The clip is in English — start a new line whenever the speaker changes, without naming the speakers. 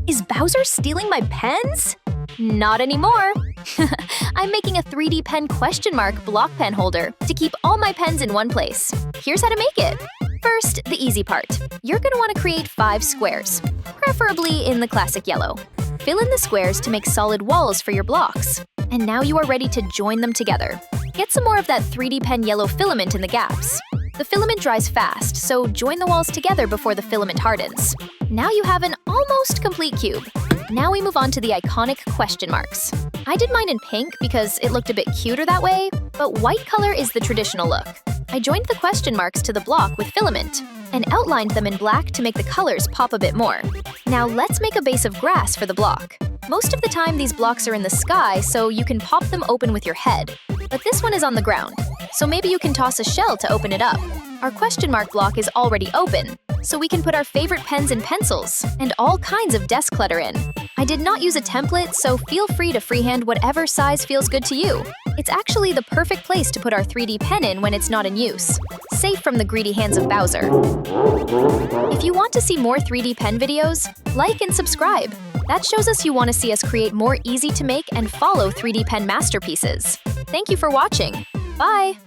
Is Bowser stealing my pens? Not anymore! I'm making a 3D pen question mark block pen holder to keep all my pens in one place. Here's how to make it. First, the easy part. You're gonna want to create 5 squares, preferably in the classic yellow. Fill in the squares to make solid walls for your blocks. And now you are ready to join them together. Get some more of that 3D pen yellow filament in the gaps. The filament dries fast, so join the walls together before the filament hardens. Now you have an almost complete cube. Now we move on to the iconic question marks. I did mine in pink because it looked a bit cuter that way, but white color is the traditional look. I joined the question marks to the block with filament and outlined them in black to make the colors pop a bit more. Now let's make a base of grass for the block. Most of the time these blocks are in the sky, so you can pop them open with your head. But this one is on the ground, so maybe you can toss a shell to open it up. Our question mark block is already open, so we can put our favorite pens and pencils and all kinds of desk clutter in. I did not use a template, so feel free to freehand whatever size feels good to you. It's actually the perfect place to put our 3D pen in when it's not in use, safe from the greedy hands of Bowser. If you want to see more 3D pen videos, like and subscribe. That shows us you want to see us create more easy to make and follow 3D pen masterpieces. Thank you for watching. Bye!